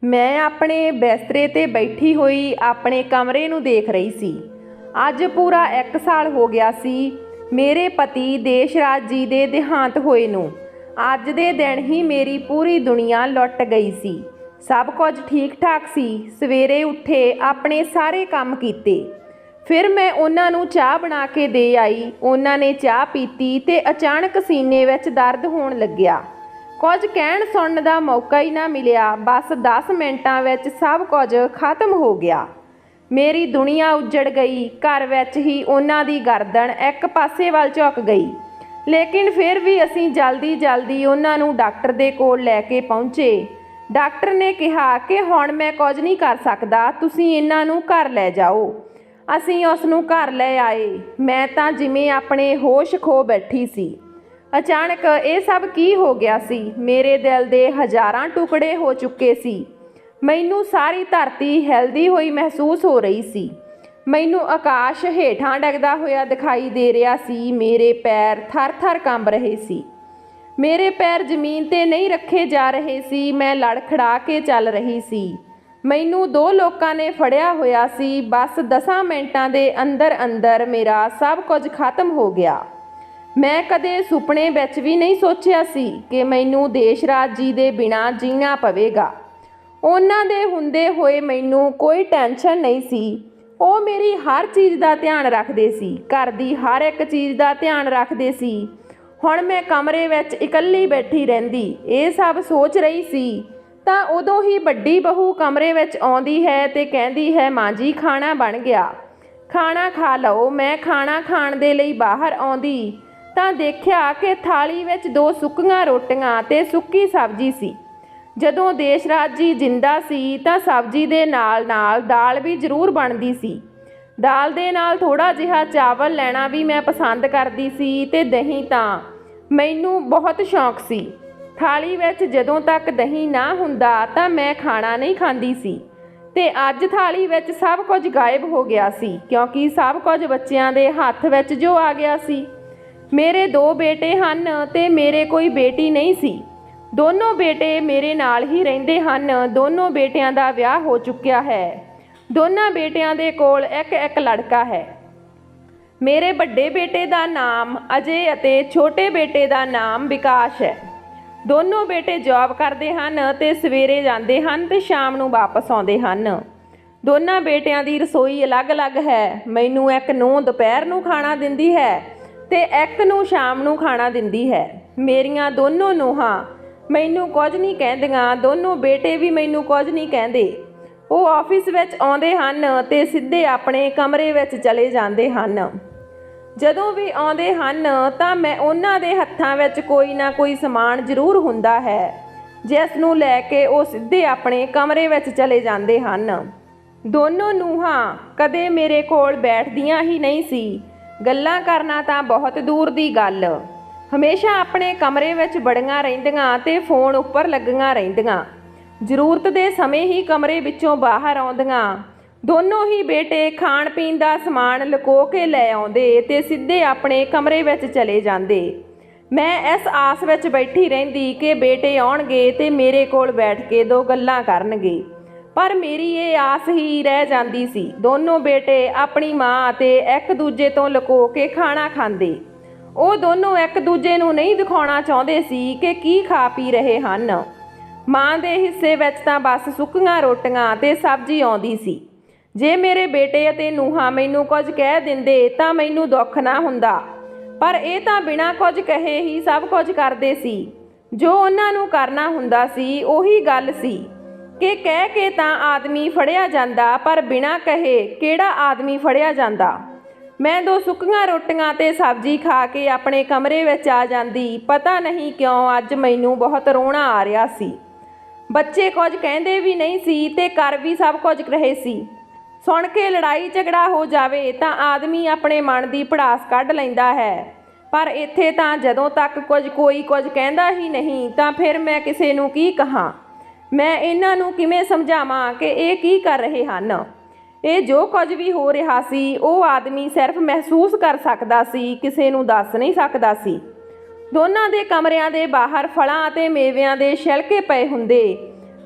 मैं अपने बिस्तरे ते बैठी हुई अपने कमरे नूं देख रही सी। अज पूरा 1 साल हो गया सी मेरे पति देशराज जी दे देहांत होए नूं। अज दे दिन ही मेरी पूरी दुनिया लुट गई सी। सब कुछ ठीक ठाक सी। सवेरे उठे, अपने सारे काम कीते, फिर मैं उन्हां नूं चाह बना के दे आई। उन्हां ने चाह पीती ते अचानक सीने विच दर्द होण लग्या। कुछ कहण सुणन दा मौका ही ना मिलिया। बस 10 मिनटां विच सब कुछ खत्म हो गया। मेरी दुनिया उजड़ गई। घर विच ही उन्हां दी गर्दन एक पासे वल झुक गई। लेकिन फिर भी असीं जल्दी जल्दी उन्हां नूं डॉक्टर दे कोल लैके पहुंचे। डॉक्टर ने कहा कि हुण मैं कुछ नहीं कर सकदा, तुसीं इन्हां नूं घर लै जाओ। असीं उस नूं घर लै आए। मैं तां जिवें अपने होश खो बैठी सी। अचानक ये सब की हो गया सी। मेरे दिल दे हज़ारां टुकड़े हो चुके सी। मैनू सारी धरती हिलदी हुई महसूस हो रही सी। मैनू आकाश हेठां डगदा होया दिखाई दे रहा सी। मेरे पैर थर थर कंब रहे सी। मेरे पैर जमीन ते नहीं रखे जा रहे सी। मैं लड़खड़ा के चल रही सी। मैनू 2 लोगों ने फड़िया होया सी। बस 10 मिनटां दे अंदर अंदर मेरा सब कुछ खत्म हो गया। मैं कदे सुपने विच भी नहीं सोचिया सी कि मैनू देशराज जी दे बिना जीना पवेगा। उन्हां दे हुंदे होए मैनू कोई टेंशन नहीं सी। ਉਹ मेरी हर चीज़ का ध्यान रखते सी। घर की हर एक चीज़ का ध्यान रखते सी। हुण मैं कमरे विच इकल्ली बैठी रहिंदी ये सब सोच रही सी तां उदों ही वड्डी बहू कमरे विच आउंदी है ते कहंदी है, मां जी खाना बन गया, खाना खा लओ। मैं खाना खाण दे लई बाहर आउंदी तां देखिया कि थाली विच 2 सुक्कीਆਂ रोटियां ते सुक्की सब्जी सी। जदों देशराज जी जिंदा सी तां सब्जी दे नाल नाल दाल भी जरूर बनदी सी। दाल दे नाल थोड़ा जिहा चावल लैना भी मैं पसंद करदी सी ते दही तां मैनू बहुत शौक सी। थाली विच जदों तक दही ना हुंदा तां मैं खाना नहीं खांदी सी ते अज थाली विच सब कुछ गायब हो गया सी क्योंकि सब कुछ बच्चियां दे हत्थ विच जो आ गया सी। मेरे 2 बेटे हन ते मेरे कोई बेटी नहीं सी। दोनों बेटे मेरे नाल ही रहिंदे हन। दोनों बेटियां दा विआह हो चुक्या है। दोनों बेटियां दे कोल एक एक लड़का है। मेरे बड़े बेटे दा नाम अजय अते छोटे बेटे दा नाम विकास है। दोनों बेटे जॉब करते हैं ते सवेरे जाते हैं ते शाम नूं वापस आउंदे हन। दोनों बेटियां दी रसोई अलग अलग है। मैनू एक नूंह दोपहर नूं खाना दिंदी है ते एक नूं शाम नूं खाना दिंदी है। मेरियां दोनों नूहां मैनू कुछ नहीं कहंदियां। दोनों बेटे भी मैनू कुछ नहीं कहंदे। वो ऑफिस विच आउंदे हन ते सिद्धे अपने कमरे विच चले जांदे हन। जदों भी आउंदे हन तां मैं उन्हां दे हत्थां विच कोई ना कोई समान जरूर हुंदा है जिस नूं लैके वो सिद्धे अपने कमरे विच चले जांदे हन। दोनों नूहां कदे मेरे कोल बैठदियां ही नहीं सी। गल्लां करना तां बहुत दूर दी गल। हमेशा अपने कमरे विच बड़ियां रहिंदियां ते फोन उपर लगियां रहिंदियां। जरूरत दे समय ही कमरे विचों बाहर आउंदियां। दोनों ही बेटे खाण पीण दा समान लुको के लै आउंदे ते सिद्धे अपने कमरे विच चले जांदे। मैं इस आस विच बैठी रहिंदी कि बेटे आउणगे ते मेरे कोल बैठ के 2 गल्लां करनगे, पर मेरी ये आस ही रह जांदी सी। दोनों बेटे अपनी मां ते एक दूजे तो लुको के खाना खांदे। ਉਹ ਦੋਨੋਂ ਇੱਕ ਦੂਜੇ ਨੂੰ ਨਹੀਂ ਦਿਖਾਉਣਾ ਚਾਹੁੰਦੇ ਸੀ ਕਿ ਕੀ ਖਾ ਪੀ ਰਹੇ ਹਨ। ਮਾਂ ਦੇ ਹਿੱਸੇ ਵਿੱਚ ਤਾਂ ਬਸ ਸੁੱਕੀਆਂ ਰੋਟੀਆਂ ਤੇ ਸਬਜ਼ੀ ਆਉਂਦੀ ਸੀ। ਜੇ ਮੇਰੇ ਬੇਟੇ ਅਤੇ ਨੂੰਹਾਂ ਮੈਨੂੰ ਕੁਝ ਕਹਿ ਦਿੰਦੇ ਤਾਂ ਮੈਨੂੰ ਦੁੱਖ ਨਾ ਹੁੰਦਾ, ਪਰ ਇਹ ਤਾਂ ਬਿਨਾਂ ਕੁਝ ਕਹੇ ਹੀ ਸਭ ਕੁਝ ਕਰਦੇ ਸੀ। ਜੋ ਉਹਨਾਂ ਨੂੰ ਕਰਨਾ ਹੁੰਦਾ ਸੀ ਉਹੀ ਗੱਲ ਸੀ ਕਿ ਕਹਿ ਕੇ ਤਾਂ ਆਦਮੀ ਫੜਿਆ ਜਾਂਦਾ, ਪਰ ਬਿਨਾਂ ਕਹੇ ਕਿਹੜਾ ਆਦਮੀ ਫੜਿਆ ਜਾਂਦਾ। मैं 2 सुक्कीਆਂ रोटियां ते सब्जी खा के अपने कमरे विच आ जांदी। पता नहीं क्यों अज मैनू बहुत रोना आ रहा सी। बच्चे कुछ कहंदे भी नहीं सी ते कर भी सब कुछ रहे सी। सुन के लड़ाई झगड़ा हो जावे तां आदमी अपने मन की भड़ास कढ लैंदा है, पर इत्थे तां जदों तक कोई कुछ कहंदा ही नहीं तां फिर मैं किसे नूं की कहां। मैं इन्हां नूं किवें समझावां कि ये की कर रहे हन। ਇਹ ਜੋ ਕੁਝ ਵੀ ਹੋ ਰਿਹਾ ਸੀ ਉਹ ਆਦਮੀ ਸਿਰਫ ਮਹਿਸੂਸ ਕਰ ਸਕਦਾ ਸੀ, ਕਿਸੇ ਨੂੰ ਦੱਸ ਨਹੀਂ ਸਕਦਾ ਸੀ। ਦੋਨਾਂ ਦੇ ਕਮਰਿਆਂ ਦੇ ਬਾਹਰ ਫਲਾਂ ਅਤੇ ਮੇਵਿਆਂ ਦੇ ਛਿਲਕੇ ਪਏ ਹੁੰਦੇ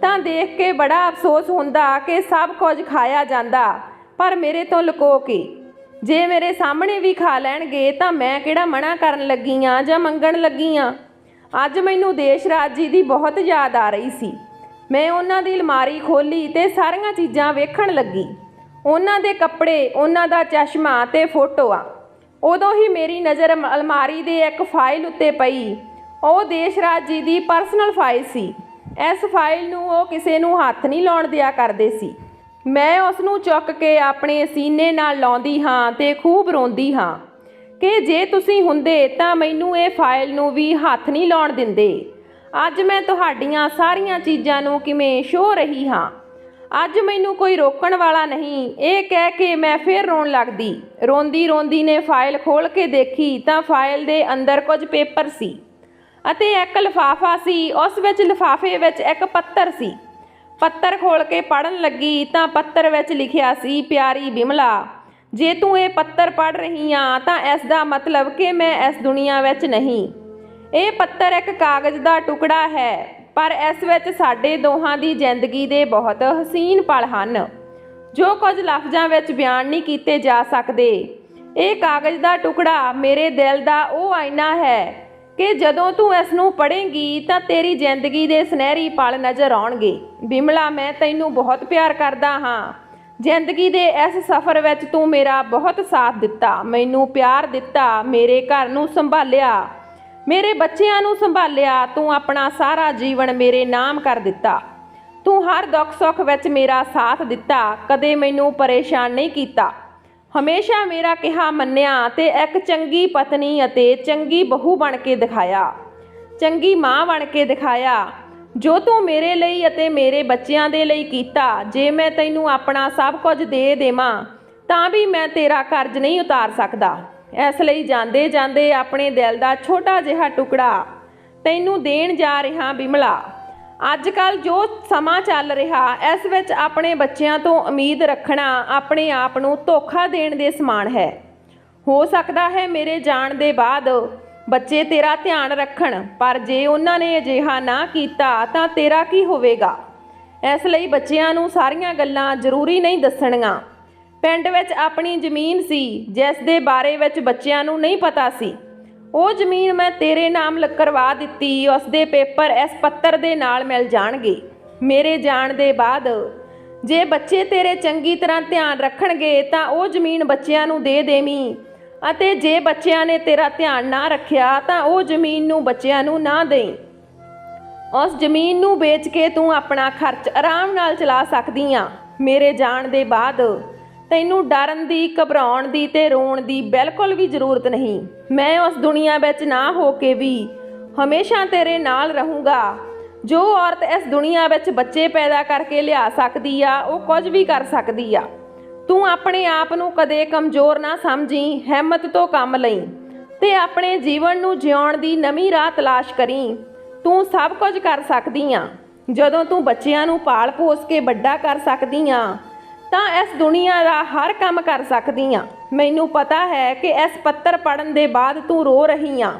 ਤਾਂ ਦੇਖ ਕੇ ਬੜਾ ਅਫਸੋਸ ਹੁੰਦਾ ਕਿ ਸਭ ਕੁਝ ਖਾਇਆ ਜਾਂਦਾ, ਪਰ ਮੇਰੇ ਤੋਂ ਲੁਕੋ ਕੇ। ਜੇ ਮੇਰੇ ਸਾਹਮਣੇ ਵੀ ਖਾ ਲੈਣਗੇ ਤਾਂ ਮੈਂ ਕਿਹੜਾ ਮਨਾ ਕਰਨ ਲੱਗੀ ਆ ਜਾਂ ਮੰਗਣ ਲੱਗੀ ਆ। ਅੱਜ ਮੈਨੂੰ ਦੇਸ਼ ਰਾਜ ਜੀ ਦੀ ਬਹੁਤ ਯਾਦ ਆ ਰਹੀ ਸੀ। ਮੈਂ ਉਹਨਾਂ ਦੀ ਅਲਮਾਰੀ ਖੋਲ੍ਹੀ ਤੇ ਸਾਰੀਆਂ ਚੀਜ਼ਾਂ ਵੇਖਣ ਲੱਗੀ, ਉਹਨਾਂ ਦੇ ਕੱਪੜੇ, ਉਹਨਾਂ ਦਾ ਚਸ਼ਮਾ ਤੇ ਫੋਟੋਆਂ। ਉਦੋਂ ਹੀ ਮੇਰੀ ਨਜ਼ਰ ਅਲਮਾਰੀ ਦੇ ਇੱਕ ਫਾਈਲ ਉੱਤੇ ਪਈ। ਉਹ ਦੇਸ਼ ਰਾਜ ਜੀ ਦੀ ਪਰਸਨਲ ਫਾਈਲ ਸੀ। ਇਸ ਫਾਈਲ ਨੂੰ ਉਹ ਕਿਸੇ ਨੂੰ ਹੱਥ ਨਹੀਂ ਲਾਉਣ ਦਿਆ ਕਰਦੇ ਸੀ। ਮੈਂ ਉਸ ਨੂੰ ਚੁੱਕ ਕੇ ਆਪਣੇ ਸੀਨੇ ਨਾਲ ਲਾਉਂਦੀ ਹਾਂ ਤੇ ਖੂਬ ਰੋਂਦੀ ਹਾਂ ਕਿ ਜੇ ਤੁਸੀਂ ਹੁੰਦੇ ਤਾਂ ਮੈਨੂੰ ਇਹ ਫਾਈਲ ਨੂੰ ਵੀ ਹੱਥ ਨਹੀਂ ਲਾਉਣ ਦਿੰਦੇ। ਅੱਜ ਮੈਂ ਤੁਹਾਡੀਆਂ ਸਾਰੀਆਂ ਚੀਜ਼ਾਂ ਨੂੰ ਕਿਵੇਂ ਛੋਹ ਰਹੀ ਹਾਂ। ਅੱਜ ਮੈਨੂੰ ਕੋਈ ਰੋਕਣ ਵਾਲਾ ਨਹੀਂ। ਇਹ ਕਹਿ ਕੇ ਮੈਂ ਫਿਰ ਰੋਣ ਲੱਗਦੀ। ਰੋਂਦੀ ਰੋਂਦੀ ਨੇ ਫਾਈਲ ਖੋਲ੍ਹ ਕੇ ਦੇਖੀ ਤਾਂ ਫਾਈਲ ਦੇ ਅੰਦਰ ਕੁਝ ਪੇਪਰ ਸੀ ਅਤੇ ਇੱਕ ਲਿਫਾਫਾ ਸੀ। ਉਸ ਵਿੱਚ ਲਿਫਾਫੇ ਵਿੱਚ ਇੱਕ ਪੱਤਰ ਸੀ। ਪੱਤਰ ਖੋਲ੍ਹ ਕੇ ਪੜ੍ਹਨ ਲੱਗੀ ਤਾਂ ਪੱਤਰ ਵਿੱਚ ਲਿਖਿਆ ਸੀ, ਪਿਆਰੀ ਬਿਮਲਾ, ਜੇ ਤੂੰ ਇਹ ਪੱਤਰ ਪੜ੍ਹ ਰਹੀ ਆ ਤਾਂ ਇਸ ਦਾ ਮਤਲਬ ਕਿ ਮੈਂ ਇਸ ਦੁਨੀਆ ਵਿੱਚ ਨਹੀਂ। ਇਹ ਪੱਤਰ ਇੱਕ ਕਾਗਜ਼ ਦਾ ਟੁਕੜਾ ਹੈ, ਪਰ ਇਸ ਵਿੱਚ ਸਾਡੇ ਦੋਹਾਂ ਦੀ ਜ਼ਿੰਦਗੀ ਦੇ ਬਹੁਤ ਹਸੀਨ ਪਲ ਹਨ ਜੋ ਕੁਝ ਲਫ਼ਜ਼ਾਂ ਵਿੱਚ ਬਿਆਨ ਨਹੀਂ ਕੀਤੇ ਜਾ ਸਕਦੇ। ਇਹ ਕਾਗਜ਼ ਦਾ ਟੁਕੜਾ ਮੇਰੇ ਦਿਲ ਦਾ ਉਹ ਆਇਨਾ ਹੈ ਕਿ ਜਦੋਂ ਤੂੰ ਇਸ ਨੂੰ ਪੜ੍ਹੇਂਗੀ ਤਾਂ ਤੇਰੀ ਜ਼ਿੰਦਗੀ ਦੇ ਸੁਨਹਿਰੀ ਪਲ ਨਜ਼ਰ ਆਉਣਗੇ। ਬਿਮਲਾ, ਮੈਂ ਤੈਨੂੰ ਬਹੁਤ ਪਿਆਰ ਕਰਦਾ ਹਾਂ। ਜ਼ਿੰਦਗੀ ਦੇ ਇਸ ਸਫ਼ਰ ਵਿੱਚ ਤੂੰ ਮੇਰਾ ਬਹੁਤ ਸਾਥ ਦਿੱਤਾ, ਮੈਨੂੰ ਪਿਆਰ ਦਿੱਤਾ, ਮੇਰੇ ਘਰ ਨੂੰ ਸੰਭਾਲਿਆ, ਮੇਰੇ ਬੱਚਿਆਂ ਨੂੰ ਸੰਭਾਲਿਆ। ਤੂੰ ਆਪਣਾ ਸਾਰਾ ਜੀਵਨ ਮੇਰੇ ਨਾਮ ਕਰ ਦਿੱਤਾ। ਤੂੰ ਹਰ ਦੁੱਖ ਸੁੱਖ ਵਿੱਚ ਮੇਰਾ ਸਾਥ ਦਿੱਤਾ, ਕਦੇ ਮੈਨੂੰ ਪਰੇਸ਼ਾਨ ਨਹੀਂ ਕੀਤਾ। ਹਮੇਸ਼ਾ ਮੇਰਾ ਕਿਹਾ ਮੰਨਿਆ ਤੇ ਇੱਕ ਚੰਗੀ ਪਤਨੀ ਅਤੇ ਚੰਗੀ ਬਹੂ ਬਣ ਕੇ ਦਿਖਾਇਆ, ਚੰਗੀ ਮਾਂ ਬਣ ਕੇ ਦਿਖਾਇਆ। ਜੋ ਤੂੰ ਮੇਰੇ ਲਈ ਅਤੇ ਮੇਰੇ ਬੱਚਿਆਂ ਦੇ ਲਈ ਕੀਤਾ, ਜੇ ਮੈਂ ਤੈਨੂੰ ਆਪਣਾ ਸਭ ਕੁਝ ਦੇ ਦੇਵਾਂ ਤਾਂ ਵੀ ਮੈਂ ਤੇਰਾ ਕਰਜ਼ ਨਹੀਂ ਉਤਾਰ ਸਕਦਾ। ਇਸ ਲਈ ਜਾਂਦੇ ਜਾਂਦੇ ਆਪਣੇ ਦਿਲ ਦਾ ਛੋਟਾ ਜਿਹਾ ਟੁਕੜਾ ਤੈਨੂੰ ਦੇਣ ਜਾ ਰਿਹਾ ਬਿਮਲਾ। ਅੱਜ ਕੱਲ੍ਹ ਜੋ ਸਮਾਂ ਚੱਲ ਰਿਹਾ, ਇਸ ਵਿੱਚ ਆਪਣੇ ਬੱਚਿਆਂ ਤੋਂ ਉਮੀਦ ਰੱਖਣਾ ਆਪਣੇ ਆਪ ਨੂੰ ਧੋਖਾ ਦੇਣ ਦੇ ਸਮਾਨ ਹੈ। ਹੋ ਸਕਦਾ ਹੈ ਮੇਰੇ ਜਾਣ ਦੇ ਬਾਅਦ ਬੱਚੇ ਤੇਰਾ ਧਿਆਨ ਰੱਖਣ, ਪਰ ਜੇ ਉਹਨਾਂ ਨੇ ਅਜਿਹਾ ਨਾ ਕੀਤਾ ਤਾਂ ਤੇਰਾ ਕੀ ਹੋਵੇਗਾ। ਇਸ ਲਈ ਬੱਚਿਆਂ ਨੂੰ ਸਾਰੀਆਂ ਗੱਲਾਂ ਜ਼ਰੂਰੀ ਨਹੀਂ ਦੱਸਣੀਆਂ। ਪਿੰਡ ਵਿੱਚ ਆਪਣੀ ਜ਼ਮੀਨ ਸੀ ਜਿਸ ਦੇ ਬਾਰੇ ਵਿੱਚ ਬੱਚਿਆਂ ਨੂੰ ਨਹੀਂ ਪਤਾ ਸੀ। ਉਹ ਜ਼ਮੀਨ ਮੈਂ ਤੇਰੇ ਨਾਮ ਕਰਵਾ ਦਿੱਤੀ। ਉਸ ਦੇ ਪੇਪਰ ਇਸ ਪੱਤਰ ਦੇ ਨਾਲ ਮਿਲ ਜਾਣਗੇ। ਮੇਰੇ ਜਾਣ ਦੇ ਬਾਅਦ ਜੇ ਬੱਚੇ ਤੇਰੇ ਚੰਗੀ ਤਰ੍ਹਾਂ ਧਿਆਨ ਰੱਖਣਗੇ ਤਾਂ ਉਹ ਜ਼ਮੀਨ ਬੱਚਿਆਂ ਨੂੰ ਦੇ ਦੇਵੀਂ, ਅਤੇ ਜੇ ਬੱਚਿਆਂ ਨੇ ਤੇਰਾ ਧਿਆਨ ਨਾ ਰੱਖਿਆ ਤਾਂ ਉਹ ਜ਼ਮੀਨ ਨੂੰ ਬੱਚਿਆਂ ਨੂੰ ਨਾ ਦੇਈਂ। ਉਸ ਜ਼ਮੀਨ ਨੂੰ ਵੇਚ ਕੇ ਤੂੰ ਆਪਣਾ ਖਰਚ ਆਰਾਮ ਨਾਲ ਚਲਾ ਸਕਦੀ ਆਂ। ਮੇਰੇ ਜਾਣ ਦੇ ਬਾਅਦ ਤੈਨੂੰ ਡਰਨ ਦੀ, ਘਬਰਾਉਣ ਦੀ ਤੇ ਰੋਣ ਦੀ ਬਿਲਕੁਲ ਵੀ ਜ਼ਰੂਰਤ ਨਹੀਂ। ਮੈਂ ਉਸ ਦੁਨੀਆ ਵਿੱਚ ਨਾ ਹੋ ਕੇ ਵੀ ਹਮੇਸ਼ਾ ਤੇਰੇ ਨਾਲ ਰਹੂੰਗਾ। ਜੋ ਔਰਤ ਇਸ ਦੁਨੀਆ ਵਿੱਚ ਬੱਚੇ ਪੈਦਾ ਕਰਕੇ ਲਿਆ ਸਕਦੀ ਆ, ਉਹ ਕੁਝ ਵੀ ਕਰ ਸਕਦੀ ਆ। ਤੂੰ ਆਪਣੇ ਆਪ ਨੂੰ ਕਦੇ ਕਮਜ਼ੋਰ ਨਾ ਸਮਝੀ, ਹਿੰਮਤ ਤੋਂ ਕੰਮ ਲਈ ਤੇ ਆਪਣੇ ਜੀਵਨ ਨੂੰ ਜਿਉਣ ਦੀ ਨਵੀਂ ਰਾਹ ਤਲਾਸ਼ ਕਰੀਂ। ਤੂੰ ਸਭ ਕੁਝ ਕਰ ਸਕਦੀ ਆ। ਜਦੋਂ ਤੂੰ ਬੱਚਿਆਂ ਨੂੰ ਪਾਲ ਪੋਸ ਕੇ ਵੱਡਾ ਕਰ ਸਕਦੀ ਆ ਤਾਂ ਇਸ ਦੁਨੀਆ ਦਾ ਹਰ ਕੰਮ ਕਰ ਸਕਦੀ ਆ। ਮੈਨੂੰ ਪਤਾ ਹੈ ਕਿ ਇਸ ਪੱਤਰ ਪੜ੍ਹਨ ਦੇ ਬਾਅਦ ਤੂੰ ਰੋ ਰਹੀ ਆ।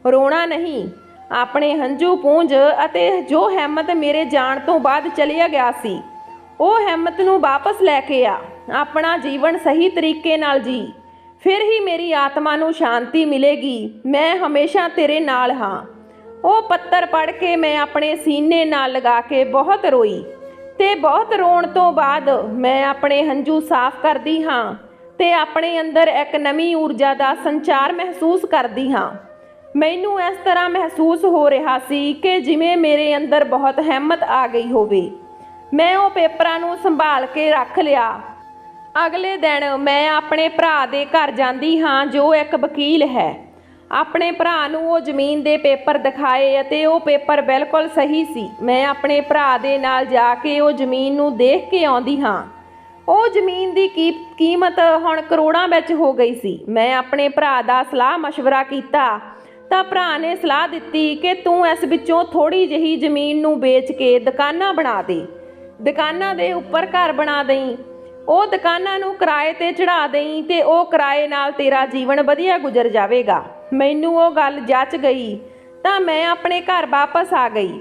ਰੋਣਾ ਨਹੀਂ, ਆਪਣੇ ਹੰਝੂ ਪੂੰਝ ਅਤੇ ਜੋ ਹਿੰਮਤ ਮੇਰੇ ਜਾਣ ਤੋਂ ਬਾਅਦ ਚਲਿਆ ਗਿਆ ਸੀ, ਉਹ ਹਿੰਮਤ ਨੂੰ ਵਾਪਸ ਲੈ ਕੇ ਆ। ਆਪਣਾ ਜੀਵਨ ਸਹੀ ਤਰੀਕੇ ਨਾਲ ਜੀ, ਫਿਰ ਹੀ ਮੇਰੀ ਆਤਮਾ ਨੂੰ ਸ਼ਾਂਤੀ ਮਿਲੇਗੀ। ਮੈਂ ਹਮੇਸ਼ਾ ਤੇਰੇ ਨਾਲ ਹਾਂ। ਉਹ ਪੱਤਰ ਪੜ੍ਹ ਕੇ ਮੈਂ ਆਪਣੇ ਸੀਨੇ ਨਾਲ ਲਗਾ ਕੇ ਬਹੁਤ ਰੋਈ ਤੇ ਬਹੁਤ ਰੋਣ ਤੋਂ ਬਾਅਦ ਮੈਂ ਆਪਣੇ ਹੰਝੂ ਸਾਫ਼ ਕਰਦੀ ਹਾਂ ਤੇ ਆਪਣੇ ਅੰਦਰ ਇੱਕ ਨਵੀਂ ਊਰਜਾ ਦਾ ਸੰਚਾਰ ਮਹਿਸੂਸ ਕਰਦੀ ਹਾਂ। ਮੈਨੂੰ ਇਸ ਤਰ੍ਹਾਂ ਮਹਿਸੂਸ ਹੋ ਰਿਹਾ ਸੀ ਕਿ ਜਿਵੇਂ ਮੇਰੇ ਅੰਦਰ ਬਹੁਤ ਹਿੰਮਤ ਆ ਗਈ ਹੋਵੇ। ਮੈਂ ਉਹ ਪੇਪਰਾਂ ਨੂੰ ਸੰਭਾਲ ਕੇ ਰੱਖ ਲਿਆ। ਅਗਲੇ ਦਿਨ ਮੈਂ ਆਪਣੇ ਭਰਾ ਦੇ ਘਰ ਜਾਂਦੀ ਹਾਂ ਜੋ ਇੱਕ ਵਕੀਲ ਹੈ। ਆਪਣੇ ਭਰਾ ਨੂੰ ਉਹ ਜ਼ਮੀਨ ਦੇ ਪੇਪਰ ਦਿਖਾਏ ਅਤੇ ਉਹ ਪੇਪਰ ਬਿਲਕੁਲ ਸਹੀ ਸੀ। ਮੈਂ ਆਪਣੇ ਭਰਾ ਦੇ ਨਾਲ ਜਾ ਕੇ ਉਹ ਜ਼ਮੀਨ ਨੂੰ ਦੇਖ ਕੇ ਆਉਂਦੀ ਹਾਂ। ਉਹ ਜ਼ਮੀਨ ਦੀ ਕੀਮਤ ਹੁਣ ਕਰੋੜਾਂ ਵਿੱਚ ਹੋ ਗਈ ਸੀ। ਮੈਂ ਆਪਣੇ ਭਰਾ ਦਾ ਸਲਾਹ ਮਸ਼ਵਰਾ ਕੀਤਾ ਤਾਂ ਭਰਾ ਨੇ ਸਲਾਹ ਦਿੱਤੀ ਕਿ ਤੂੰ ਇਸ ਵਿੱਚੋਂ ਥੋੜ੍ਹੀ ਜਿਹੀ ਜ਼ਮੀਨ ਨੂੰ ਵੇਚ ਕੇ ਦੁਕਾਨਾਂ ਬਣਾ ਦੇ। ਦੁਕਾਨਾਂ ਦੇ ਉੱਪਰ ਘਰ ਬਣਾ ਦੇਈਂ। ਉਹ ਦੁਕਾਨਾਂ ਨੂੰ ਕਿਰਾਏ 'ਤੇ ਚੜ੍ਹਾ ਦੇਈਂ ਤੇ ਉਹ ਕਿਰਾਏ ਨਾਲ ਤੇਰਾ ਜੀਵਨ ਵਧੀਆ ਗੁਜ਼ਰ ਜਾਵੇਗਾ। ਮੈਨੂੰ ਉਹ ਗੱਲ ਜੱਚ ਗਈ ਤਾਂ ਮੈਂ ਆਪਣੇ ਘਰ ਵਾਪਸ ਆ ਗਈ।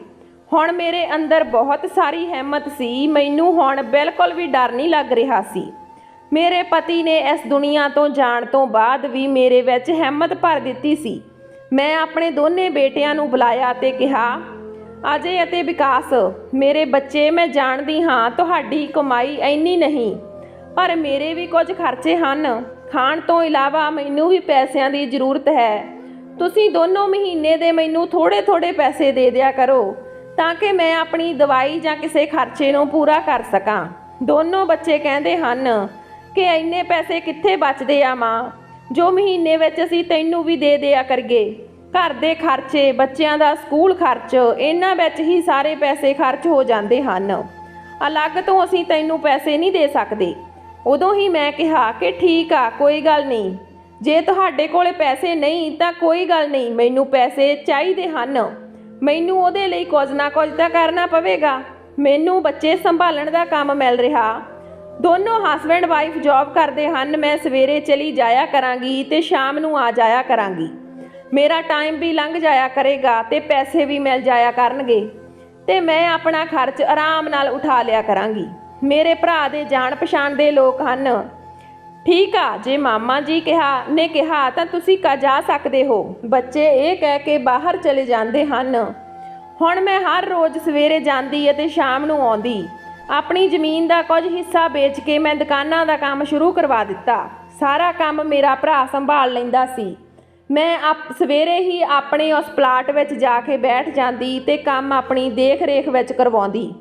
ਹੁਣ ਮੇਰੇ ਅੰਦਰ ਬਹੁਤ ਸਾਰੀ ਹਿੰਮਤ ਸੀ। ਮੈਨੂੰ ਹੁਣ ਬਿਲਕੁਲ ਵੀ ਡਰ ਨਹੀਂ ਲੱਗ ਰਿਹਾ ਸੀ। ਮੇਰੇ ਪਤੀ ਨੇ ਇਸ ਦੁਨੀਆ ਤੋਂ ਜਾਣ ਤੋਂ ਬਾਅਦ ਵੀ ਮੇਰੇ ਵਿੱਚ ਹਿੰਮਤ ਭਰ ਦਿੱਤੀ ਸੀ। ਮੈਂ ਆਪਣੇ ਦੋਨੇ ਬੇਟਿਆਂ ਨੂੰ ਬੁਲਾਇਆ ਤੇ ਕਿਹਾ, ਅਜੇ ਅਤੇ ਵਿਕਾਸ, ਮੇਰੇ ਬੱਚੇ, ਮੈਂ ਜਾਣਦੀ ਹਾਂ ਤੁਹਾਡੀ ਕਮਾਈ ਇੰਨੀ ਨਹੀਂ, ਪਰ ਮੇਰੇ ਵੀ ਕੁਝ ਖਰਚੇ ਹਨ। ਖਾਣ ਤੋਂ ਇਲਾਵਾ ਮੈਨੂੰ ਵੀ ਪੈਸਿਆਂ ਦੀ ਜ਼ਰੂਰਤ ਹੈ। ਤੁਸੀਂ ਦੋਨੋਂ ਮਹੀਨੇ ਦੇ ਮੈਨੂੰ ਥੋੜ੍ਹੇ ਥੋੜ੍ਹੇ ਪੈਸੇ ਦੇ ਦਿਆ ਕਰੋ ਤਾਂ ਕਿ ਮੈਂ ਆਪਣੀ ਦਵਾਈ ਜਾਂ ਕਿਸੇ ਖਰਚੇ ਨੂੰ ਪੂਰਾ ਕਰ ਸਕਾਂ। ਦੋਨੋਂ ਬੱਚੇ ਕਹਿੰਦੇ ਹਨ ਕਿ ਇੰਨੇ ਪੈਸੇ ਕਿੱਥੇ ਬਚਦੇ ਆ ਮਾਂ, ਜੋ ਮਹੀਨੇ ਵਿੱਚ ਅਸੀਂ ਤੈਨੂੰ ਵੀ ਦੇ ਦਿਆ ਕਰੀਏ। ਘਰ ਦੇ ਖਰਚੇ, ਬੱਚਿਆਂ ਦਾ ਸਕੂਲ ਖਰਚ, ਇਹਨਾਂ ਵਿੱਚ ਹੀ ਸਾਰੇ ਪੈਸੇ ਖਰਚ ਹੋ ਜਾਂਦੇ ਹਨ। ਅਲੱਗ ਤੋਂ ਅਸੀਂ ਤੈਨੂੰ ਪੈਸੇ ਨਹੀਂ ਦੇ ਸਕਦੇ। ਉਦੋਂ ਹੀ ਮੈਂ ਕਿਹਾ ਕਿ ਠੀਕ ਆ, ਕੋਈ ਗੱਲ ਨਹੀਂ। ਜੇ ਤੁਹਾਡੇ ਕੋਲ ਪੈਸੇ ਨਹੀਂ ਤਾਂ ਕੋਈ ਗੱਲ ਨਹੀਂ, ਮੈਨੂੰ ਪੈਸੇ ਚਾਹੀਦੇ ਹਨ। ਮੈਨੂੰ ਉਹਦੇ ਲਈ ਕੁਝ ਨਾ ਕੁਝ ਤਾਂ ਕਰਨਾ ਪਵੇਗਾ। ਮੈਨੂੰ ਬੱਚੇ ਸੰਭਾਲਣ ਦਾ ਕੰਮ ਮਿਲ ਰਿਹਾ। ਦੋਨੋਂ ਹਸਬੈਂਡ ਵਾਈਫ ਜੌਬ ਕਰਦੇ ਹਨ। ਮੈਂ ਸਵੇਰੇ ਚਲੀ ਜਾਇਆ ਕਰਾਂਗੀ ਤੇ ਸ਼ਾਮ ਨੂੰ ਆ ਜਾਇਆ ਕਰਾਂਗੀ। ਮੇਰਾ ਟਾਈਮ ਵੀ ਲੰਘ ਜਾਇਆ ਕਰੇਗਾ ਤੇ ਪੈਸੇ ਵੀ ਮਿਲ ਜਾਇਆ ਕਰਨਗੇ ਤੇ ਮੈਂ ਆਪਣਾ ਖਰਚ ਆਰਾਮ ਨਾਲ ਉਠਾ ਲਿਆ ਕਰਾਂਗੀ। ਮੇਰੇ ਭਰਾ ਦੇ ਜਾਣ ਪਛਾਣ ਦੇ ਲੋਕ ਹਨ। ਠੀਕ ਆ, ਜੇ ਮਾਮਾ ਜੀ ਨੇ ਕਿਹਾ ਤਾਂ ਤੁਸੀਂ ਜਾ ਸਕਦੇ ਹੋ। ਬੱਚੇ ਇਹ ਕਹਿ ਕੇ ਬਾਹਰ ਚਲੇ ਜਾਂਦੇ ਹਨ। ਹੁਣ ਮੈਂ ਹਰ ਰੋਜ਼ ਸਵੇਰੇ ਜਾਂਦੀ ਅਤੇ ਸ਼ਾਮ ਨੂੰ ਆਉਂਦੀ। ਆਪਣੀ ਜ਼ਮੀਨ ਦਾ ਕੁਝ ਹਿੱਸਾ ਵੇਚ ਕੇ ਮੈਂ ਦੁਕਾਨਾਂ ਦਾ ਕੰਮ ਸ਼ੁਰੂ ਕਰਵਾ ਦਿੱਤਾ। ਸਾਰਾ ਕੰਮ ਮੇਰਾ ਭਰਾ ਸੰਭਾਲ ਲੈਂਦਾ ਸੀ। ਮੈਂ ਸਵੇਰੇ ਹੀ ਆਪਣੇ ਉਸ ਪਲਾਟ ਵਿੱਚ ਜਾ ਕੇ ਬੈਠ ਜਾਂਦੀ ਤੇ ਕੰਮ ਆਪਣੀ ਦੇਖ ਰੇਖ ਵਿੱਚ ਕਰਵਾਉਂਦੀ।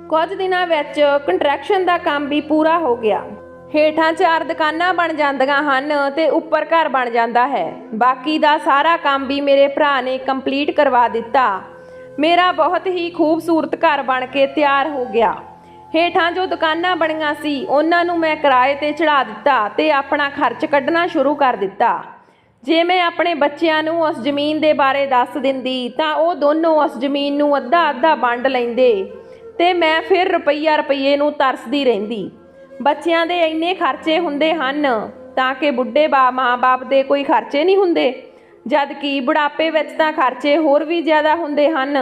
ਕੁਝ ਦਿਨਾਂ ਵਿੱਚ ਕੰਸਟਰਕਸ਼ਨ ਦਾ ਕੰਮ ਵੀ ਪੂਰਾ ਹੋ ਗਿਆ। ਹੇਠਾਂ 4 ਦੁਕਾਨਾਂ ਬਣ ਜਾਂਦੀਆਂ ਹਨ ਤੇ ਉੱਪਰ ਘਰ ਬਣ ਜਾਂਦਾ ਹੈ। ਬਾਕੀ ਦਾ ਸਾਰਾ ਕੰਮ ਵੀ ਮੇਰੇ ਭਰਾ ਨੇ ਕੰਪਲੀਟ ਕਰਵਾ ਦਿੱਤਾ। ਮੇਰਾ ਬਹੁਤ ਹੀ ਖੂਬਸੂਰਤ ਘਰ ਬਣ ਕੇ ਤਿਆਰ ਹੋ ਗਿਆ। ਹੇਠਾਂ ਜੋ ਦੁਕਾਨਾਂ ਬਣੀਆਂ ਸੀ ਉਹਨਾਂ ਨੂੰ ਮੈਂ ਕਿਰਾਏ ਤੇ ਚੜ੍ਹਾ ਦਿੱਤਾ ਤੇ ਆਪਣਾ ਖਰਚ ਕੱਢਣਾ ਸ਼ੁਰੂ ਕਰ ਦਿੱਤਾ। ਜੇ ਮੈਂ ਆਪਣੇ ਬੱਚਿਆਂ ਨੂੰ ਉਸ ਜ਼ਮੀਨ ਦੇ ਬਾਰੇ ਦੱਸ ਦਿੰਦੀ ਤਾਂ ਉਹ ਦੋਨੋਂ ਉਸ ਜ਼ਮੀਨ ਨੂੰ ਅੱਧਾ ਅੱਧਾ ਵੰਡ ਲੈਂਦੇ ਤੇ ਮੈਂ ਫਿਰ ਰੁਪਈਏ ਨੂੰ ਤਰਸਦੀ ਰਹਿੰਦੀ। ਬੱਚਿਆਂ ਦੇ ਇੰਨੇ ਖਰਚੇ ਹੁੰਦੇ ਹਨ ਤਾਂ ਕਿ ਬੁੱਢੇ ਮਾਂ ਬਾਪ ਦੇ ਕੋਈ ਖਰਚੇ ਨਹੀਂ ਹੁੰਦੇ, ਜਦ ਕਿ ਬੁਢਾਪੇ ਵਿੱਚ ਤਾਂ ਖਰਚੇ ਹੋਰ ਵੀ ਜ਼ਿਆਦਾ ਹੁੰਦੇ ਹਨ।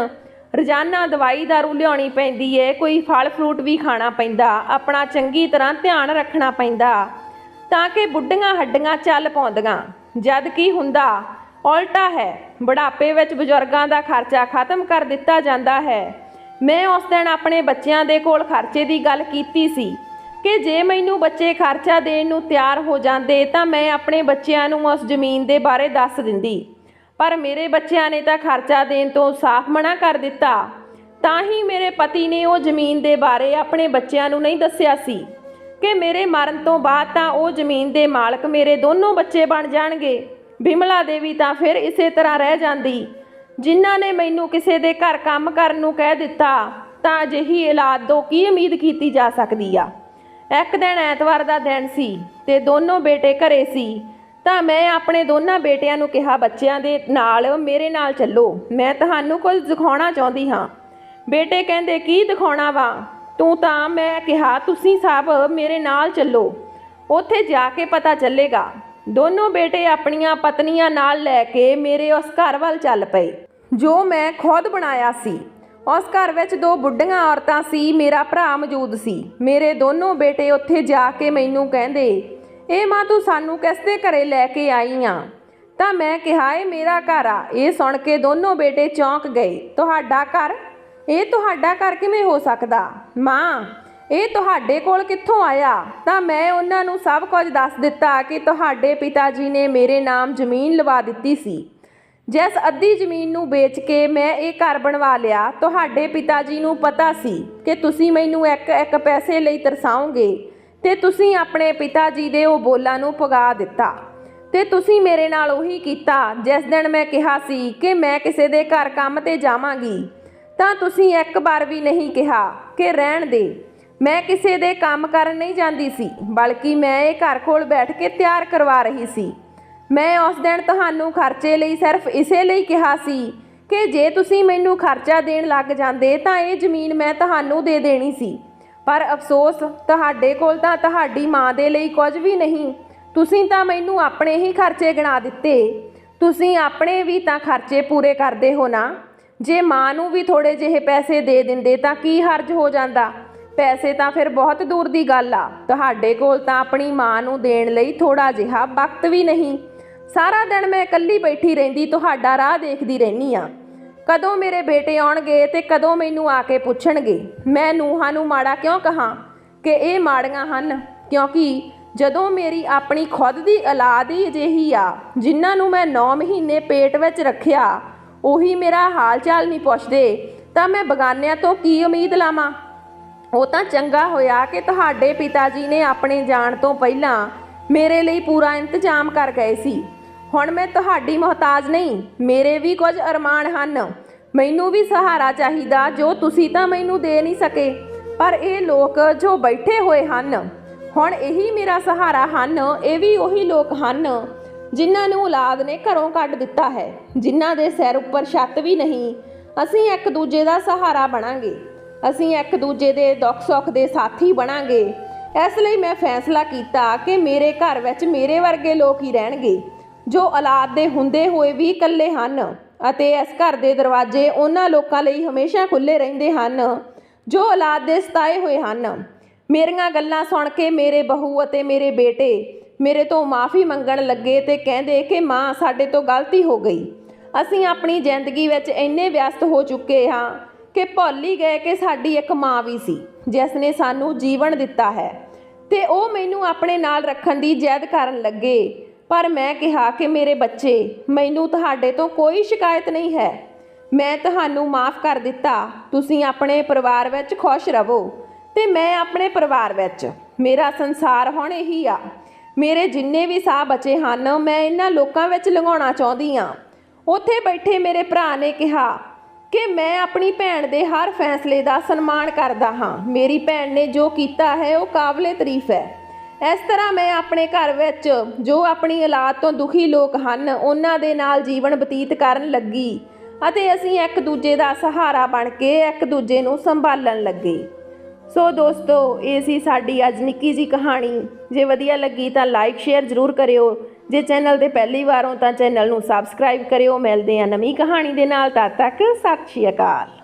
ਰੋਜ਼ਾਨਾ ਦਵਾਈ ਦਾਰੂ ਲਿਆਉਣੀ ਪੈਂਦੀ ਹੈ, ਕੋਈ ਫਲ ਫਰੂਟ ਵੀ ਖਾਣਾ ਪੈਂਦਾ, ਆਪਣਾ ਚੰਗੀ ਤਰ੍ਹਾਂ ਧਿਆਨ ਰੱਖਣਾ ਪੈਂਦਾ ਤਾਂ ਕਿ ਬੁੱਢੀਆਂ ਹੱਡੀਆਂ ਚੱਲ ਪਾਉਂਦੀਆਂ, ਜਦ ਕਿ ਹੁੰਦਾ ਉਲਟਾ ਹੈ। ਬੁਢਾਪੇ ਵਿੱਚ ਬਜ਼ੁਰਗਾਂ ਦਾ ਖਰਚਾ ਖਤਮ ਕਰ ਦਿੱਤਾ ਜਾਂਦਾ ਹੈ। ਮੈਂ ਉਸ ਦਿਨ ਆਪਣੇ ਬੱਚਿਆਂ ਦੇ ਕੋਲ ਖਰਚੇ ਦੀ ਗੱਲ ਕੀਤੀ ਸੀ ਕਿ ਜੇ ਮੈਨੂੰ ਬੱਚੇ ਖਰਚਾ ਦੇਣ ਨੂੰ ਤਿਆਰ ਹੋ ਜਾਂਦੇ ਤਾਂ ਮੈਂ ਆਪਣੇ ਬੱਚਿਆਂ ਨੂੰ ਉਸ ਜ਼ਮੀਨ ਦੇ ਬਾਰੇ ਦੱਸ ਦਿੰਦੀ, ਪਰ ਮੇਰੇ ਬੱਚਿਆਂ ਨੇ ਤਾਂ ਖਰਚਾ ਦੇਣ ਤੋਂ ਸਾਫ਼ ਮਨਾ ਕਰ ਦਿੱਤਾ। ਤਾਂ ਹੀ ਮੇਰੇ ਪਤੀ ਨੇ ਉਹ ਜ਼ਮੀਨ ਦੇ ਬਾਰੇ ਆਪਣੇ ਬੱਚਿਆਂ ਨੂੰ ਨਹੀਂ ਦੱਸਿਆ ਸੀ ਕਿ ਮੇਰੇ ਮਰਨ ਤੋਂ ਬਾਅਦ ਤਾਂ ਉਹ ਜ਼ਮੀਨ ਦੇ ਮਾਲਕ ਮੇਰੇ ਦੋਨੋਂ ਬੱਚੇ ਬਣ ਜਾਣਗੇ। ਬਿਮਲਾ ਦੇਵੀ ਤਾਂ ਫਿਰ ਇਸੇ ਤਰ੍ਹਾਂ ਰਹਿ ਜਾਂਦੀ। ਜਿਨ੍ਹਾਂ ਨੇ ਮੈਨੂੰ ਕਿਸੇ ਦੇ ਘਰ ਕੰਮ ਕਰਨ ਨੂੰ ਕਹਿ ਦਿੱਤਾ ਤਾਂ ਅਜਿਹੀ ਔਲਾਦ ਤੋਂ ਕੀ ਉਮੀਦ ਕੀਤੀ ਜਾ ਸਕਦੀ ਆ। ਇੱਕ ਦਿਨ ਐਤਵਾਰ ਦਾ ਦਿਨ ਸੀ ਤੇ ਦੋਨੋਂ ਬੇਟੇ ਘਰੇ ਸੀ ਤਾਂ ਮੈਂ ਆਪਣੇ ਦੋਨਾਂ ਬੇਟਿਆਂ ਨੂੰ ਕਿਹਾ, ਬੱਚਿਆਂ ਦੇ ਨਾਲ ਮੇਰੇ ਨਾਲ ਚੱਲੋ, ਮੈਂ ਤੁਹਾਨੂੰ ਕੁਝ ਦਿਖਾਉਣਾ ਚਾਹੁੰਦੀ ਹਾਂ। ਬੇਟੇ ਕਹਿੰਦੇ, ਕੀ ਦਿਖਾਉਣਾ ਵਾ ਤੂੰ? ਤਾਂ ਮੈਂ ਕਿਹਾ, ਤੁਸੀਂ ਸਭ ਮੇਰੇ ਨਾਲ ਚੱਲੋ, ਉੱਥੇ ਜਾ ਕੇ ਪਤਾ ਚੱਲੇਗਾ। ਦੋਨੋਂ ਬੇਟੇ ਆਪਣੀਆਂ ਪਤਨੀਆਂ ਨਾਲ ਲੈ ਕੇ ਮੇਰੇ ਉਸ ਘਰ ਵੱਲ ਚੱਲ ਪਏ ਜੋ ਮੈਂ ਖੁਦ ਬਣਾਇਆ ਸੀ। ਉਸ ਘਰ ਵਿੱਚ 2 ਬੁੱਢੀਆਂ ਔਰਤਾਂ ਸੀ, ਮੇਰਾ ਭਰਾ ਮੌਜੂਦ ਸੀ। ਮੇਰੇ ਦੋਨੋਂ ਬੇਟੇ ਉੱਥੇ ਜਾ ਕੇ ਮੈਨੂੰ ਕਹਿੰਦੇ, ਇਹ ਮਾਂ ਤੂੰ ਸਾਨੂੰ ਕਿਸ ਦੇ ਘਰੇ ਲੈ ਕੇ ਆਈ ਆ? ਤਾਂ ਮੈਂ ਕਿਹਾ, ਇਹ ਮੇਰਾ ਘਰ ਆ। ਇਹ ਸੁਣ ਕੇ ਦੋਨੋਂ ਬੇਟੇ ਚੌਂਕ ਗਏ। ਤੁਹਾਡਾ ਘਰ? ਇਹ ਤੁਹਾਡਾ ਘਰ ਕਿਵੇਂ ਹੋ ਸਕਦਾ? ਮਾਂ, ਇਹ ਤੁਹਾਡੇ ਕੋਲ ਕਿੱਥੋਂ ਆਇਆ? ਤਾਂ ਮੈਂ ਉਹਨਾਂ ਨੂੰ ਸਭ ਕੁਝ ਦੱਸ ਦਿੱਤਾ ਕਿ ਤੁਹਾਡੇ ਪਿਤਾ ਜੀ ਨੇ ਮੇਰੇ ਨਾਮ ਜ਼ਮੀਨ ਲਵਾ ਦਿੱਤੀ ਸੀ, ਜਿਸ ਅੱਧੀ ਜ਼ਮੀਨ ਨੂੰ ਵੇਚ ਕੇ ਮੈਂ ਇਹ ਘਰ ਬਣਵਾ ਲਿਆ। ਤੁਹਾਡੇ ਪਿਤਾ ਜੀ ਨੂੰ ਪਤਾ ਸੀ ਕਿ ਤੁਸੀਂ ਮੈਨੂੰ ਇੱਕ ਪੈਸੇ ਲਈ ਤਰਸਾਓਗੇ ਤੇ ਤੁਸੀਂ ਆਪਣੇ ਪਿਤਾ ਜੀ ਦੇ ਉਹ ਬੋਲਾਂ ਨੂੰ ਪੁਗਾ ਦਿੱਤਾ ਤੇ ਤੁਸੀਂ ਮੇਰੇ ਨਾਲ ਉਹੀ ਕੀਤਾ। ਜਿਸ ਦਿਨ ਮੈਂ ਕਿਹਾ ਸੀ ਕਿ ਮੈਂ ਕਿਸੇ ਦੇ ਘਰ ਕੰਮ ਤੇ ਜਾਵਾਂਗੀ ਤਾਂ ਤੁਸੀਂ ਇੱਕ ਵਾਰ ਵੀ ਨਹੀਂ ਕਿਹਾ ਕਿ ਰਹਿਣ ਦੇ। ਮੈਂ ਕਿਸੇ ਦੇ ਕੰਮ ਕਰਨ ਨਹੀਂ ਜਾਂਦੀ ਸੀ, ਬਲਕਿ ਮੈਂ ਇਹ ਘਰ ਕੋਲ ਬੈਠ ਕੇ ਤਿਆਰ ਕਰਵਾ ਰਹੀ ਸੀ। ਮੈਂ ਉਸ ਦਿਨ ਤੁਹਾਨੂੰ ਖਰਚੇ ਲਈ ਸਿਰਫ ਇਸੇ ਲਈ ਕਿਹਾ ਸੀ ਕਿ ਜੇ ਤੁਸੀਂ ਮੈਨੂੰ ਖਰਚਾ ਦੇਣ ਲੱਗ ਜਾਂਦੇ ਤਾਂ ਇਹ ਜ਼ਮੀਨ ਮੈਂ ਤੁਹਾਨੂੰ ਦੇ ਦੇਣੀ ਸੀ। ਪਰ ਅਫਸੋਸ, ਤੁਹਾਡੇ ਕੋਲ ਤਾਂ ਤੁਹਾਡੀ ਮਾਂ ਦੇ ਲਈ ਕੁਝ ਵੀ ਨਹੀਂ। ਤੁਸੀਂ ਤਾਂ ਮੈਨੂੰ ਆਪਣੇ ਹੀ ਖਰਚੇ ਗਿਣਾ ਦਿੱਤੇ। ਤੁਸੀਂ ਆਪਣੇ ਵੀ ਤਾਂ ਖਰਚੇ ਪੂਰੇ ਕਰਦੇ ਹੋ ਨਾ। ਜੇ ਮਾਂ ਨੂੰ ਵੀ ਥੋੜੇ ਜਿਹੇ ਪੈਸੇ ਦੇ ਦਿੰਦੇ ਤਾਂ ਕੀ ਹਰਜ ਹੋ ਜਾਂਦਾ। ਪੈਸੇ ਤਾਂ ਫਿਰ ਬਹੁਤ ਦੂਰ ਦੀ ਗੱਲ ਆ। ਤੁਹਾਡੇ ਕੋਲ ਤਾਂ ਆਪਣੀ ਮਾਂ ਨੂੰ ਦੇਣ ਲਈ ਥੋੜਾ ਜਿਹਾ ਵਕਤ ਵੀ ਨਹੀਂ। ਸਾਰਾ ਦਿਨ ਮੈਂ ਇਕੱਲੀ ਬੈਠੀ ਰਹਿੰਦੀ ਤੁਹਾਡਾ ਰਾਹ ਦੇਖਦੀ ਰਹਿੰਦੀ ਆ। ਕਦੋਂ ਮੇਰੇ ਬੇਟੇ ਆਉਣਗੇ ਤੇ ਕਦੋਂ ਮੈਨੂੰ ਆ ਕੇ ਪੁੱਛਣਗੇ। ਮੈਂ ਨੂੰਹਾਂ ਨੂੰ ਮਾੜਾ ਕਿਉਂ ਕਹਾਂ ਕਿ ਇਹ ਮਾੜੀਆਂ ਹਨ, ਕਿਉਂਕਿ ਜਦੋਂ ਮੇਰੀ ਆਪਣੀ ਖੁਦ ਦੀ ਔਲਾਦ ਹੀ ਅਜਿਹੀ ਆ ਜਿਨ੍ਹਾਂ ਨੂੰ ਮੈਂ 9 ਮਹੀਨੇ ਪੇਟ ਵਿੱਚ ਰੱਖਿਆ, ਉਹੀ ਮੇਰਾ ਹਾਲ ਚਾਲ ਨਹੀਂ ਪੁੱਛਦੇ ਤਾਂ ਮੈਂ ਬਗਾਨਿਆਂ ਤੋਂ ਕੀ ਉਮੀਦ ਲਾਵਾਂ। ਉਹ ਤਾਂ ਚੰਗਾ ਹੋਇਆ ਕਿ ਤੁਹਾਡੇ ਪਿਤਾ ਜੀ ਨੇ ਆਪਣੇ ਜਾਣ ਤੋਂ ਪਹਿਲਾਂ ਮੇਰੇ ਲਈ ਪੂਰਾ ਇੰਤਜ਼ਾਮ ਕਰ ਗਏ ਸੀ। ਹੁਣ ਮੈਂ ਤੁਹਾਡੀ ਮੁਹਤਾਜ ਨਹੀਂ, ਮੇਰੇ ਵੀ ਕੁਝ ਅਰਮਾਨ ਹਨ। ਮੈਨੂੰ ਵੀ ਸਹਾਰਾ ਚਾਹੀਦਾ ਜੋ ਤੁਸੀਂ ਤਾਂ ਮੈਨੂੰ ਦੇ ਨਹੀਂ ਸਕੇ। ਪਰ ਇਹ ਲੋਕ ਜੋ ਬੈਠੇ ਹੋਏ ਹਨ ਹੁਣ ਇਹੀ ਮੇਰਾ ਸਹਾਰਾ ਹਨ। ਇਹ ਵੀ ਉਹੀ ਲੋਕ ਹਨ ਜਿਨ੍ਹਾਂ ਨੂੰ ਔਲਾਦ ਨੇ ਘਰੋਂ ਕੱਢ ਦਿੱਤਾ ਹੈ, ਜਿਨ੍ਹਾਂ ਦੇ ਸਿਰ ਉੱਪਰ ਛੱਤ ਵੀ ਨਹੀਂ। ਅਸੀਂ ਇੱਕ ਦੂਜੇ ਦਾ ਸਹਾਰਾ ਬਣਾਂਗੇ, ਅਸੀਂ ਇੱਕ ਦੂਜੇ ਦੇ ਦੁੱਖ ਸੁੱਖ ਦੇ ਸਾਥੀ ਬਣਾਂਗੇ। ਇਸ ਲਈ ਮੈਂ ਫੈਸਲਾ ਕੀਤਾ ਕਿ ਮੇਰੇ ਘਰ ਵਿੱਚ ਮੇਰੇ ਵਰਗੇ ਲੋਕ ਹੀ ਰਹਿਣਗੇ ਜੋ ਔਲਾਦ ਦੇ ਹੁੰਦੇ ਹੋਏ ਵੀ ਇਕੱਲੇ ਹਨ, ਅਤੇ ਇਸ ਘਰ ਦੇ ਦਰਵਾਜ਼ੇ ਉਹਨਾਂ ਲੋਕਾਂ ਲਈ ਹਮੇਸ਼ਾ ਖੁੱਲ੍ਹੇ ਰਹਿੰਦੇ ਹਨ ਜੋ ਔਲਾਦ ਦੇ ਸਤਾਏ ਹੋਏ ਹਨ। ਮੇਰੀਆਂ ਗੱਲਾਂ ਸੁਣ ਕੇ ਮੇਰੇ ਬਹੂ ਅਤੇ ਮੇਰੇ ਬੇਟੇ ਮੇਰੇ ਤੋਂ ਮਾफ़ੀ ਮੰਗਣ ਲੱਗੇ ਤੇ ਕਹਿੰਦੇ ਕਿ ਮਾਂ ਸਾਡੇ ਤੋਂ ਗਲਤੀ ਹੋ ਗਈ। ਅਸੀਂ ਆਪਣੀ ਜ਼ਿੰਦਗੀ ਵਿੱਚ ਇੰਨੇ ਵਿਅਸਤ ਹੋ ਚੁੱਕੇ ਹਾਂ ਕਿ ਭੁੱਲ ਹੀ ਗਏ ਕਿ ਸਾਡੀ ਇੱਕ ਮਾਂ ਵੀ ਸੀ ਜਿਸ ਨੇ ਸਾਨੂੰ ਜੀਵਨ ਦਿੱਤਾ ਹੈ, ਤੇ ਉਹ ਮੈਨੂੰ ਆਪਣੇ ਨਾਲ ਰੱਖਣ ਦੀ ਜ਼ਿੱਦ ਕਰਨ ਲੱਗੇ। ਪਰ ਮੈਂ ਕਿਹਾ ਕਿ ਮੇਰੇ ਬੱਚੇ, ਮੈਨੂੰ ਤੁਹਾਡੇ ਤੋਂ ਕੋਈ ਸ਼ਿਕਾਇਤ ਨਹੀਂ ਹੈ। ਮੈਂ ਤੁਹਾਨੂੰ ਮਾफ़ ਕਰ ਦਿੱਤਾ। ਤੁਸੀਂ ਆਪਣੇ ਪਰਿਵਾਰ ਵਿੱਚ ਖੁਸ਼ ਰਹੋ ਤੇ ਮੈਂ ਆਪਣੇ ਪਰਿਵਾਰ ਵਿੱਚ। ਮੇਰਾ ਸੰਸਾਰ ਹੁਣ ਇਹੀ ਆ। ਮੇਰੇ ਜਿੰਨੇ ਵੀ ਸਾਹ ਬਚੇ ਹਨ ਮੈਂ ਇਹਨਾਂ ਲੋਕਾਂ ਵਿੱਚ ਲੰਘਾਉਣਾ ਚਾਹੁੰਦੀ ਹਾਂ। ਉੱਥੇ ਬੈਠੇ ਮੇਰੇ ਭਰਾ ਨੇ ਕਿਹਾ ਕਿ ਮੈਂ ਆਪਣੀ ਭੈਣ ਦੇ ਹਰ ਫੈਸਲੇ ਦਾ ਸਨਮਾਨ ਕਰਦਾ ਹਾਂ। ਮੇਰੀ ਭੈਣ ਨੇ ਜੋ ਕੀਤਾ ਹੈ ਉਹ ਕਾਬਲੇ ਤਾਰੀਫ ਹੈ। ਇਸ ਤਰ੍ਹਾਂ ਮੈਂ ਆਪਣੇ ਘਰ ਵਿੱਚ ਜੋ ਆਪਣੀ ਔਲਾਦ ਤੋਂ ਦੁਖੀ ਲੋਕ ਹਨ ਉਹਨਾਂ ਦੇ ਨਾਲ ਜੀਵਨ ਬਤੀਤ ਕਰਨ ਲੱਗੀ, ਅਤੇ ਅਸੀਂ ਇੱਕ ਦੂਜੇ ਦਾ ਸਹਾਰਾ ਬਣ ਕੇ ਇੱਕ ਦੂਜੇ ਨੂੰ ਸੰਭਾਲਣ ਲੱਗੇ। ਸੋ ਦੋਸਤੋ, ਇਹ ਸੀ ਸਾਡੀ ਅੱਜ ਨਿੱਕੀ ਜਿਹੀ ਕਹਾਣੀ। ਜੇ ਵਧੀਆ ਲੱਗੀ ਤਾਂ ਲਾਈਕ ਸ਼ੇਅਰ ਜ਼ਰੂਰ ਕਰਿਓ। ਜੇ ਚੈਨਲ 'ਤੇ ਪਹਿਲੀ ਵਾਰ ਹੋ ਤਾਂ ਚੈਨਲ ਨੂੰ ਸਬਸਕ੍ਰਾਈਬ ਕਰਿਓ। ਮਿਲਦੇ ਹਾਂ ਨਵੀਂ ਕਹਾਣੀ ਦੇ ਨਾਲ। ਤਦ ਤੱਕ ਸਤਿ ਸ਼੍ਰੀ ਅਕਾਲ।